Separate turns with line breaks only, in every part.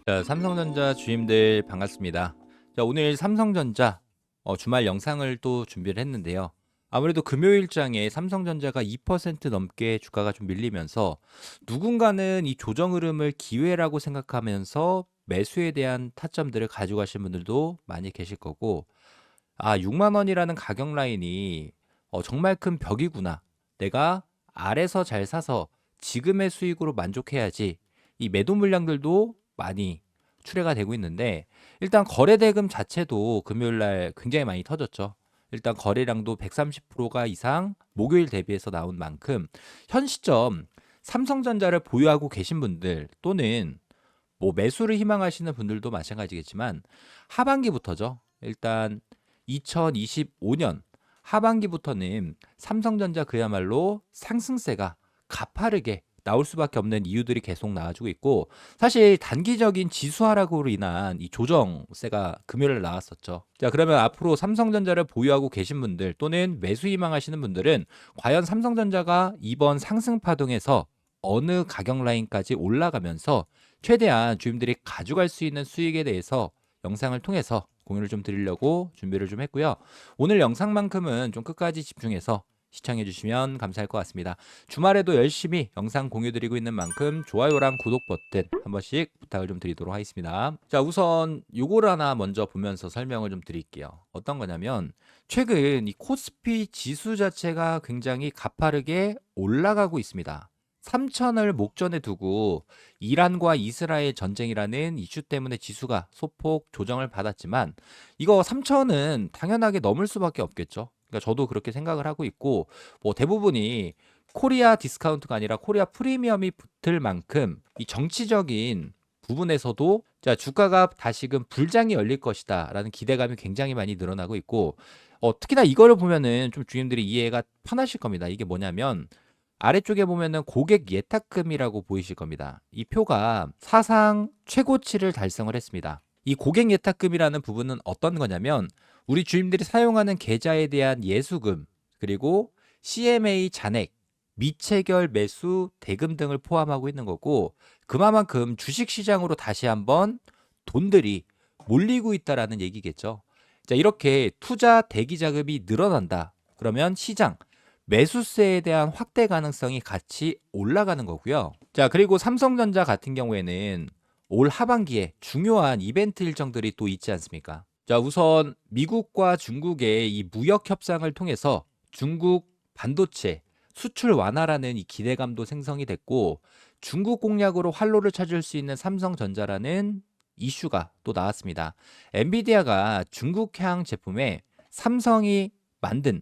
자, 삼성전자 주임들 반갑습니다. 자, 오늘 삼성전자 주말 영상을 또 준비를 했는데요. 아무래도 금요일장에 삼성전자가 2% 넘게 주가가 좀 밀리면서 누군가는 이 조정 흐름을 기회라고 생각하면서 매수에 대한 타점들을 가져가신 분들도 많이 계실 거고, 6만 원이라는 가격 라인이 정말 큰 벽이구나. 내가 아래서 잘 사서 지금의 수익으로 만족해야지. 이 매도 물량들도 많이 출회가 되고 있는데, 일단 거래 대금 자체도 금요일 날 굉장히 많이 터졌죠. 일단 거래량도 130%가 이상 목요일 대비해서 나온 만큼 현 시점 삼성전자를 보유하고 계신 분들 또는 뭐 매수를 희망하시는 분들도 마찬가지겠지만 하반기부터죠. 일단 2025년 하반기부터는 삼성전자 그야말로 상승세가 가파르게 나올 수밖에 없는 이유들이 계속 나와주고 있고, 사실 단기적인 지수 하락으로 인한 이 조정세가 금요일에 나왔었죠. 자, 그러면 앞으로 삼성전자를 보유하고 계신 분들 또는 매수 희망하시는 분들은 과연 삼성전자가 이번 상승 파동에서 어느 가격 라인까지 올라가면서 최대한 주임들이 가져갈 수 있는 수익에 대해서 영상을 통해서 공유를 좀 드리려고 준비를 좀 했고요. 오늘 영상만큼은 좀 끝까지 집중해서 시청해 주시면 감사할 것 같습니다. 주말에도 열심히 영상 공유 드리고 있는 만큼 좋아요랑 구독 버튼 한 번씩 부탁을 좀 드리도록 하겠습니다. 자, 우선 요걸 하나 먼저 보면서 설명을 좀 드릴게요. 어떤 거냐면 최근 이 코스피 지수 자체가 굉장히 가파르게 올라가고 있습니다. 3천을 목전에 두고 이란과 이스라엘 전쟁이라는 이슈 때문에 지수가 소폭 조정을 받았지만 이거 3천은 당연하게 넘을 수밖에 없겠죠. 그러니까 저도 그렇게 생각을 하고 있고, 뭐 대부분이 코리아 디스카운트가 아니라 코리아 프리미엄이 붙을 만큼 이 정치적인 부분에서도 자, 주가가 다시금 불장이 열릴 것이다라는 기대감이 굉장히 많이 늘어나고 있고, 특히나 이거를 보면은 좀 주님들이 이해가 편하실 겁니다. 이게 뭐냐면 아래쪽에 보면은 고객 예탁금이라고 보이실 겁니다. 이 표가 사상 최고치를 달성을 했습니다. 이 고객 예탁금이라는 부분은 어떤 거냐면 우리 주임들이 사용하는 계좌에 대한 예수금, 그리고 CMA 잔액, 미체결 매수 대금 등을 포함하고 있는 거고, 그만큼 주식 시장으로 다시 한번 돈들이 몰리고 있다라는 얘기겠죠. 자, 이렇게 투자 대기 자금이 늘어난다. 그러면 시장 매수세에 대한 확대 가능성이 같이 올라가는 거고요. 자, 그리고 삼성전자 같은 경우에는 올 하반기에 중요한 이벤트 일정들이 또 있지 않습니까? 자, 우선 미국과 중국의 이 무역 협상을 통해서 중국 반도체 수출 완화라는 이 기대감도 생성이 됐고, 중국 공략으로 활로를 찾을 수 있는 삼성전자라는 이슈가 또 나왔습니다. 엔비디아가 중국향 제품에 삼성이 만든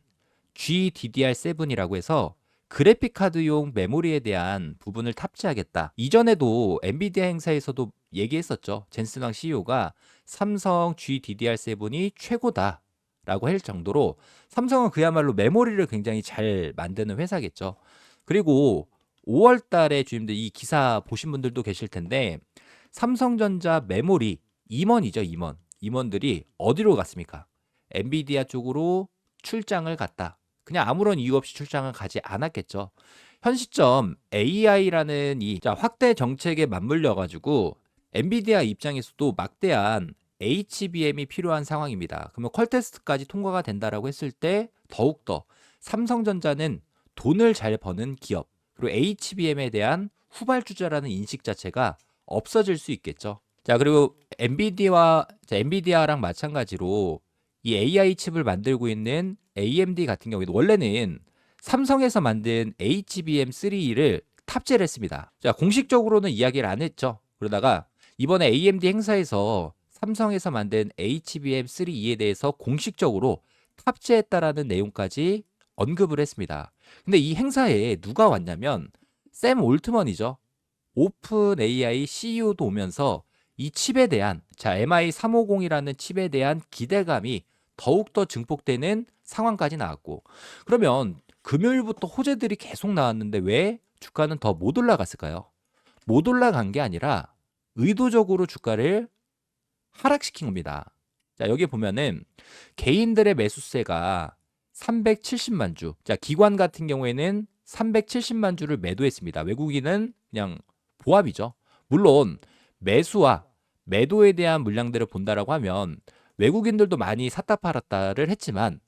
GDDR7이라고 해서 그래픽 카드용 메모리에 대한 부분을 탑재하겠다. 이전에도 엔비디아 행사에서도 얘기했었죠. 젠슨 왕 CEO가 삼성 GDDR7이 최고다라고 할 정도로 삼성은 그야말로 메모리를 굉장히 잘 만드는 회사겠죠. 그리고 5월 달에 주임들 이 기사 보신 분들도 계실 텐데 삼성전자 메모리 임원이죠, 임원. 임원들이 어디로 갔습니까? 엔비디아 쪽으로 출장을 갔다. 그냥 아무런 이유 없이 출장을 가지 않았겠죠. 현 시점 AI라는 이 확대 정책에 맞물려 가지고 엔비디아 입장에서도 막대한 HBM이 필요한 상황입니다. 그러면 퀄테스트까지 통과가 된다라고 했을 때 더욱더 삼성전자는 돈을 잘 버는 기업, 그리고 HBM에 대한 후발주자라는 인식 자체가 없어질 수 있겠죠. 자, 그리고 엔비디아랑 마찬가지로 이 AI 칩을 만들고 있는 AMD 같은 경우에도 원래는 삼성에서 만든 HBM3를 탑재를 했습니다. 자, 공식적으로는 이야기를 안 했죠. 그러다가 이번에 AMD 행사에서 삼성에서 만든 HBM3E에 대해서 공식적으로 탑재했다라는 내용까지 언급을 했습니다. 근데 이 행사에 누가 왔냐면 샘 올트먼이죠. 오픈 AI CEO도 오면서 이 칩에 대한 MI350이라는 칩에 대한 기대감이 더욱더 증폭되는 상황까지 나왔고, 그러면 금요일부터 호재들이 계속 나왔는데 왜 주가는 더 못 올라갔을까요? 못 올라간 게 아니라 의도적으로 주가를 하락시킨 겁니다. 자, 여기 보면은 개인들의 매수세가 370만 주. 자, 기관 같은 경우에는 370만 주를 매도했습니다. 외국인은 그냥 보합이죠. 물론 매수와 매도에 대한 물량들을 본다라고 하면 외국인들도 많이 샀다 팔았다를 했지만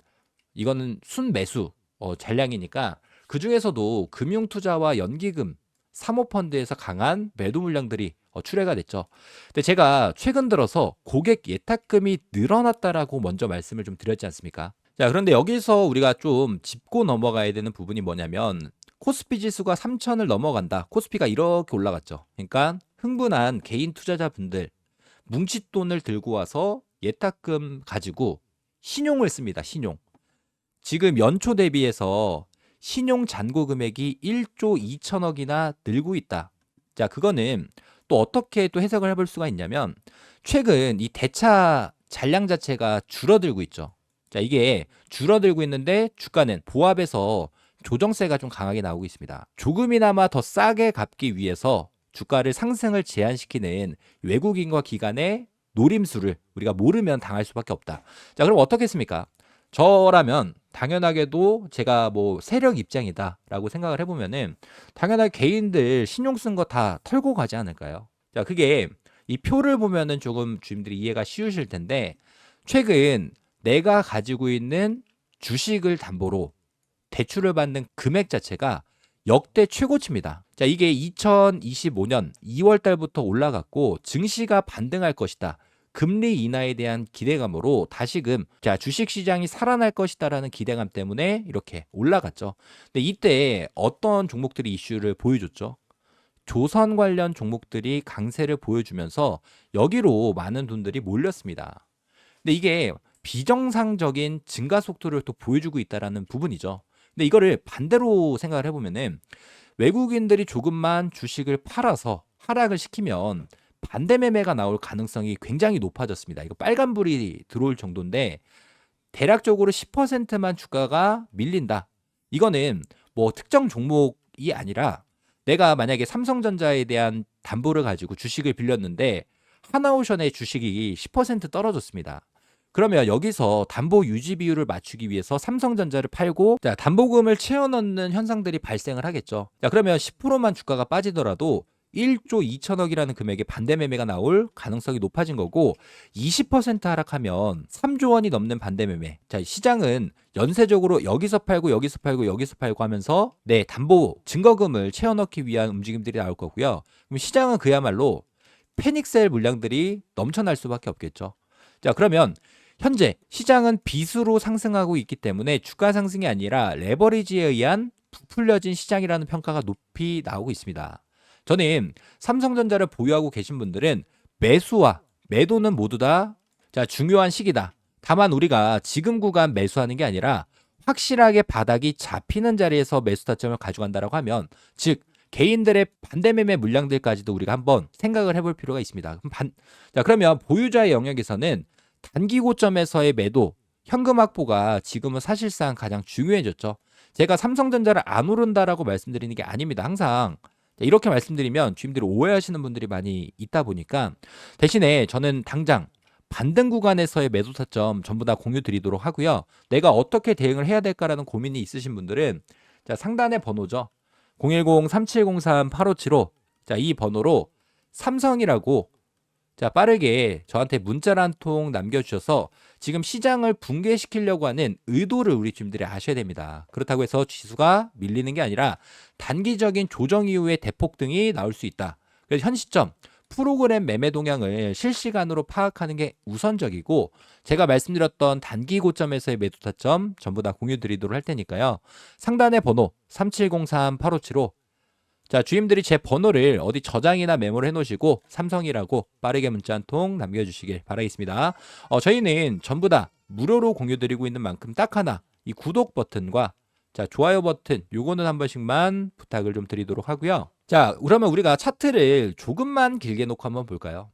이거는 순매수 잔량이니까 그중에서도 금융투자와 연기금, 사모펀드에서 강한 매도 물량들이 출회가 됐죠. 근데 제가 최근 들어서 고객 예탁금이 늘어났다라고 먼저 말씀을 좀 드렸지 않습니까? 자, 그런데 여기서 우리가 좀 짚고 넘어가야 되는 부분이 뭐냐면 코스피 지수가 3,000을 넘어간다. 코스피가 이렇게 올라갔죠. 그러니까 흥분한 개인 투자자분들 뭉칫돈을 들고 와서 예탁금 가지고 신용을 씁니다. 신용. 지금 연초 대비해서 신용 잔고 금액이 1조 2천억이나 늘고 있다. 자, 그거는 또 어떻게 또 해석을 해볼 수가 있냐면 최근 이 대차 잔량 자체가 줄어들고 있죠. 자, 이게 줄어들고 있는데 주가는 보합에서 조정세가 좀 강하게 나오고 있습니다. 조금이나마 더 싸게 갚기 위해서 주가를 상승을 제한시키는 외국인과 기관의 노림수를 우리가 모르면 당할 수밖에 없다. 자, 그럼 어떻게 했습니까? 저라면 당연하게도 제가 뭐 세력 입장이다라고 생각을 해보면은 당연하게 개인들 신용 쓴 거 다 털고 가지 않을까요? 자, 그게 이 표를 보면은 조금 주임들이 이해가 쉬우실 텐데 최근 내가 가지고 있는 주식을 담보로 대출을 받는 금액 자체가 역대 최고치입니다. 자, 이게 2025년 2월 달부터 올라갔고 증시가 반등할 것이다. 금리 인하에 대한 기대감으로 다시금 자, 주식 시장이 살아날 것이다라는 기대감 때문에 이렇게 올라갔죠. 근데 이때 어떤 종목들이 이슈를 보여줬죠? 조선 관련 종목들이 강세를 보여주면서 여기로 많은 돈들이 몰렸습니다. 근데 이게 비정상적인 증가 속도를 또 보여주고 있다라는 부분이죠. 근데 이거를 반대로 생각을 해보면은 외국인들이 조금만 주식을 팔아서 하락을 시키면 반대 매매가 나올 가능성이 굉장히 높아졌습니다. 이거 빨간불이 들어올 정도인데 대략적으로 10%만 주가가 밀린다. 이거는 뭐 특정 종목이 아니라 내가 만약에 삼성전자에 대한 담보를 가지고 주식을 빌렸는데 하나오션의 주식이 10% 떨어졌습니다. 그러면 여기서 담보 유지 비율을 맞추기 위해서 삼성전자를 팔고 자, 담보금을 채워 넣는 현상들이 발생을 하겠죠. 자, 그러면 10%만 주가가 빠지더라도 1조 2천억이라는 금액의 반대 매매가 나올 가능성이 높아진 거고 20% 하락하면 3조 원이 넘는 반대 매매. 자, 시장은 연쇄적으로 여기서 팔고 여기서 팔고 여기서 팔고 하면서 네, 담보 증거금을 채워 넣기 위한 움직임들이 나올 거고요. 그럼 시장은 그야말로 패닉셀 물량들이 넘쳐날 수밖에 없겠죠. 자, 그러면 현재 시장은 비수로 상승하고 있기 때문에 주가 상승이 아니라 레버리지에 의한 부풀려진 시장이라는 평가가 높이 나오고 있습니다. 저는 삼성전자를 보유하고 계신 분들은 매수와 매도는 모두 다 자, 중요한 시기다. 다만 우리가 지금 구간 매수하는 게 아니라 확실하게 바닥이 잡히는 자리에서 매수 타점을 가져간다라고 하면 즉 개인들의 반대 매매 물량들까지도 우리가 한번 생각을 해볼 필요가 있습니다. 자, 그러면 보유자의 영역에서는 단기 고점에서의 매도, 현금 확보가 지금은 사실상 가장 중요해졌죠. 제가 삼성전자를 안 오른다라고 말씀드리는 게 아닙니다. 항상 이렇게 말씀드리면 주임들이 오해하시는 분들이 많이 있다 보니까 대신에 저는 당장 반등 구간에서의 매도 타점 전부 다 공유 드리도록 하고요. 내가 어떻게 대응을 해야 될까라는 고민이 있으신 분들은 자, 상단의 번호죠. 010-3703-8575 자, 이 번호로 삼성이라고 자, 빠르게 저한테 문자를 한 통 남겨주셔서 지금 시장을 붕괴시키려고 하는 의도를 우리 주민들이 아셔야 됩니다. 그렇다고 해서 지수가 밀리는 게 아니라 단기적인 조정 이후에 대폭등이 나올 수 있다. 그래서 현 시점 프로그램 매매 동향을 실시간으로 파악하는 게 우선적이고 제가 말씀드렸던 단기 고점에서의 매도 타점 전부 다 공유 드리도록 할 테니까요. 상단의 번호 3703-8575 자, 주임들이 제 번호를 어디 저장이나 메모를 해놓으시고 삼성이라고 빠르게 문자 한 통 남겨주시길 바라겠습니다. 저희는 전부 다 무료로 공유드리고 있는 만큼 딱 하나 이 구독 버튼과 자, 좋아요 버튼 요거는 한 번씩만 부탁을 좀 드리도록 하고요. 자, 그러면 우리가 차트를 조금만 길게 놓고 한번 볼까요?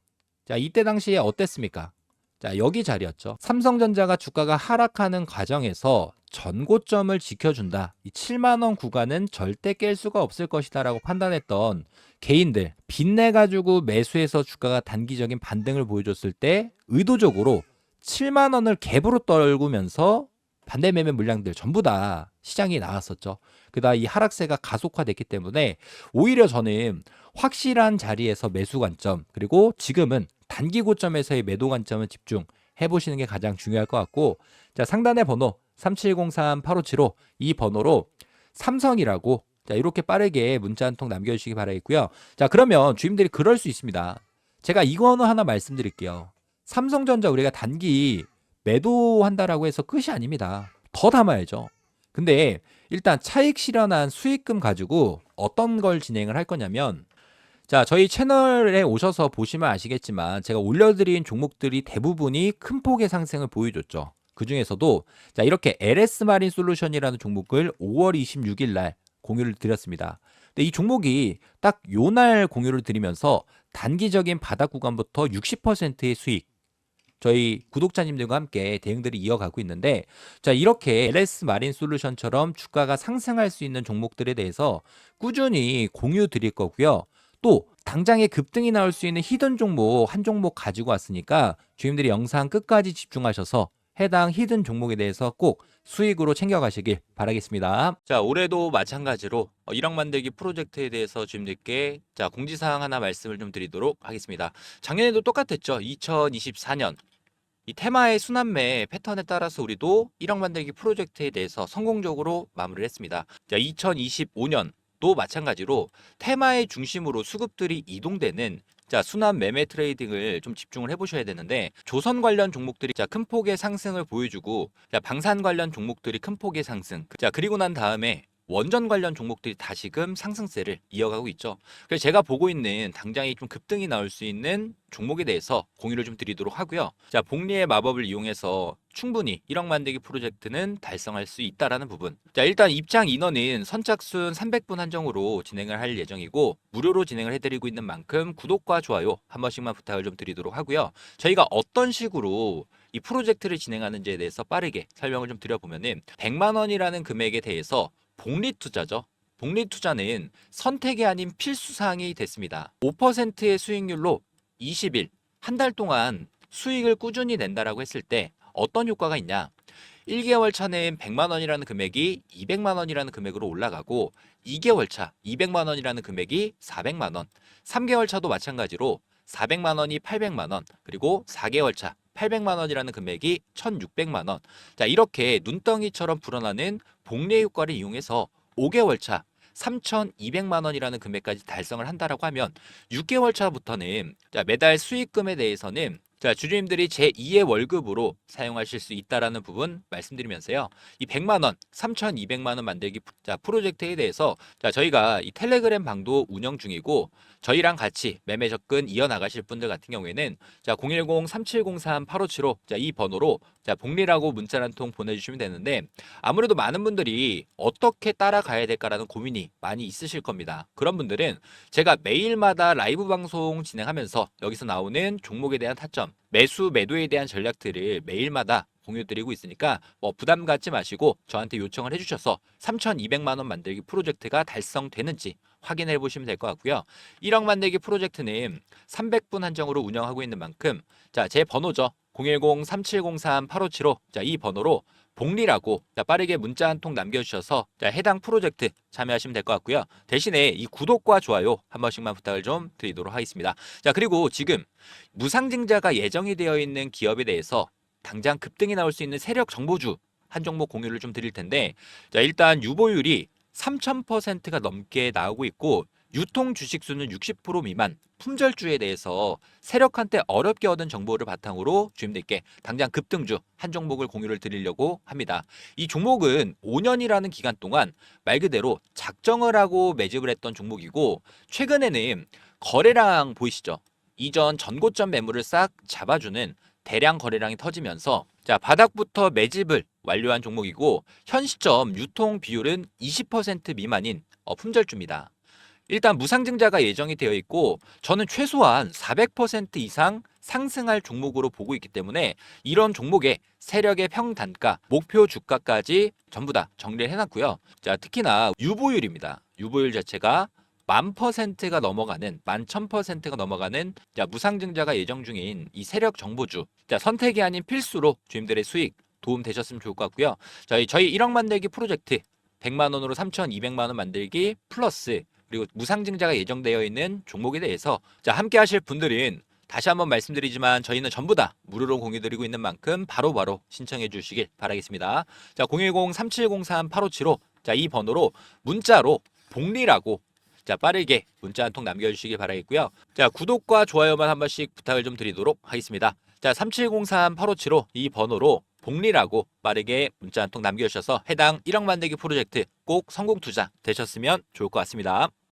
자, 이때 당시에 어땠습니까? 자, 여기 자리였죠. 삼성전자가 주가가 하락하는 과정에서 전고점을 지켜준다. 이 7만 원 구간은 절대 깰 수가 없을 것이다 라고 판단했던 개인들 빚내가지고 매수해서 주가가 단기적인 반등을 보여줬을 때 의도적으로 7만 원을 갭으로 떨구면서 반대 매매 물량들 전부 다 시장이 나왔었죠. 그다음 이 하락세가 가속화됐기 때문에 오히려 저는 확실한 자리에서 매수 관점, 그리고 지금은 단기 고점에서의 매도 관점을 집중해 보시는 게 가장 중요할 것 같고, 자, 상단의 번호 3703-8575 이 번호로 삼성이라고, 자, 이렇게 빠르게 문자 한 통 남겨주시기 바라겠고요. 자, 그러면 주임들이 그럴 수 있습니다. 제가 이거는 하나 말씀드릴게요. 삼성전자 우리가 단기 매도한다라고 해서 끝이 아닙니다. 더 담아야죠. 근데 일단 차익 실현한 수익금 가지고 어떤 걸 진행을 할 거냐면, 자, 저희 채널에 오셔서 보시면 아시겠지만 제가 올려드린 종목들이 대부분이 큰 폭의 상승을 보여줬죠. 그 중에서도 자, 이렇게 LS 마린 솔루션이라는 종목을 5월 26일 날 공유를 드렸습니다. 근데 이 종목이 딱 요 날 공유를 드리면서 단기적인 바닥 구간부터 60%의 수익, 저희 구독자님들과 함께 대응들이 이어가고 있는데, 자, 이렇게 LS 마린 솔루션처럼 주가가 상승할 수 있는 종목들에 대해서 꾸준히 공유 드릴 거고요. 또 당장에 급등이 나올 수 있는 히든 종목 한 종목 가지고 왔으니까 주임들이 영상 끝까지 집중하셔서 해당 히든 종목에 대해서 꼭 수익으로 챙겨가시길 바라겠습니다. 자, 올해도 마찬가지로 1억 만들기 프로젝트에 대해서 주임들께 자, 공지사항 하나 말씀을 좀 드리도록 하겠습니다. 작년에도 똑같았죠. 2024년 이 테마의 순환매 패턴에 따라서 우리도 1억 만들기 프로젝트에 대해서 성공적으로 마무리를 했습니다. 자, 2025년도 마찬가지로 테마의 중심으로 수급들이 이동되는 자, 순환 매매 트레이딩을 좀 집중을 해보셔야 되는데, 조선 관련 종목들이 자, 큰 폭의 상승을 보여주고, 자, 방산 관련 종목들이 큰 폭의 상승, 자, 그리고 난 다음에 원전 관련 종목들이 다시금 상승세를 이어가고 있죠. 그래서 제가 보고 있는 당장에 좀 급등이 나올 수 있는 종목에 대해서 공유를 좀 드리도록 하고요. 자, 복리의 마법을 이용해서 충분히 1억 만들기 프로젝트는 달성할 수 있다라는 부분. 자, 일단 입장 인원은 선착순 300분 한정으로 진행을 할 예정이고, 무료로 진행을 해드리고 있는 만큼 구독과 좋아요 한 번씩만 부탁을 좀 드리도록 하고요. 저희가 어떤 식으로 이 프로젝트를 진행하는지에 대해서 빠르게 설명을 좀 드려보면은, 100만 원이라는 금액에 대해서 복리 투자죠. 복리 투자는 선택이 아닌 필수 사항이 됐습니다. 5%의 수익률로 20일, 한 달 동안 수익을 꾸준히 낸다라고 했을 때 어떤 효과가 있냐? 1개월 차는 100만 원이라는 금액이 200만 원이라는 금액으로 올라가고, 2개월 차 200만 원이라는 금액이 400만 원, 3개월 차도 마찬가지로 400만 원이 800만 원, 그리고 4개월 차 800만 원이라는 금액이 1,600만 원. 자, 이렇게 눈덩이처럼 불어나는 복리 효과를 이용해서 5개월 차 3,200만 원이라는 금액까지 달성을 한다라고 하면, 6개월 차부터는 자, 매달 수익금에 대해서는 자, 주주님들이 제2의 월급으로 사용하실 수 있다라는 부분 말씀드리면서요. 이 100만 원, 3,200만 원 만들기 자, 프로젝트에 대해서 자, 저희가 이 텔레그램 방도 운영 중이고, 저희랑 같이 매매 접근 이어나가실 분들 같은 경우에는 자, 010-3703-8575 자, 이 번호로 자, 복리라고 문자 한 통 보내주시면 되는데, 아무래도 많은 분들이 어떻게 따라가야 될까라는 고민이 많이 있으실 겁니다. 그런 분들은 제가 매일마다 라이브 방송 진행하면서 여기서 나오는 종목에 대한 타점, 매수 매도에 대한 전략들을 매일마다 공유드리고 있으니까 뭐 부담 갖지 마시고 저한테 요청을 해주셔서 3,200만 원 만들기 프로젝트가 달성되는지 확인해 보시면 될 것 같고요. 1억 만들기 프로젝트는 300분 한정으로 운영하고 있는 만큼 자, 제 번호죠. 010-3703-8575 자, 이 번호로 복리라고 자, 빠르게 문자 한 통 남겨주셔서 자, 해당 프로젝트 참여하시면 될 것 같고요. 대신에 이 구독과 좋아요 한 번씩만 부탁을 좀 드리도록 하겠습니다. 자, 그리고 지금 무상증자가 예정이 되어 있는 기업에 대해서 당장 급등이 나올 수 있는 세력 정보주 한 종목 공유를 좀 드릴 텐데, 자, 일단 유보율이 3,000%가 넘게 나오고 있고, 유통 주식 수는 60% 미만 품절주에 대해서 세력한테 어렵게 얻은 정보를 바탕으로 주임들께 당장 급등주 한 종목을 공유를 드리려고 합니다. 이 종목은 5년이라는 기간 동안 말 그대로 작정을 하고 매집을 했던 종목이고, 최근에는 거래량 보이시죠? 이전 전고점 매물을 싹 잡아주는 대량 거래량이 터지면서 자, 바닥부터 매집을 완료한 종목이고, 현 시점 유통 비율은 20% 미만인 품절주입니다. 일단 무상증자가 예정이 되어 있고, 저는 최소한 400% 이상 상승할 종목으로 보고 있기 때문에 이런 종목의 세력의 평단가, 목표 주가까지 전부 다 정리를 해놨고요. 자, 특히나 유보율입니다. 유보율 자체가 10,000%가 넘어가는 11,000%가 넘어가는 자, 무상증자가 예정 중인 이 세력 정보주 자, 선택이 아닌 필수로 주임들의 수익 도움 되셨으면 좋을 것 같고요. 저희 1억 만들기 프로젝트 100만 원으로 3,200만 원 만들기 플러스 그리고 무상증자가 예정되어 있는 종목에 대해서 자, 함께 하실 분들은 다시 한번 말씀드리지만 저희는 전부 다 무료로 공유드리고 있는 만큼 바로바로 신청해 주시길 바라겠습니다. 자, 010-3703-8575 자, 이 번호로 문자로 복리라고 자, 빠르게 문자 한 통 남겨주시길 바라겠고요. 자, 구독과 좋아요만 한 번씩 부탁을 좀 드리도록 하겠습니다. 자, 3703-8575 이 번호로 복리라고 빠르게 문자 한 통 남겨주셔서 해당 1억 만들기 프로젝트 꼭 성공 투자 되셨으면 좋을 것 같습니다.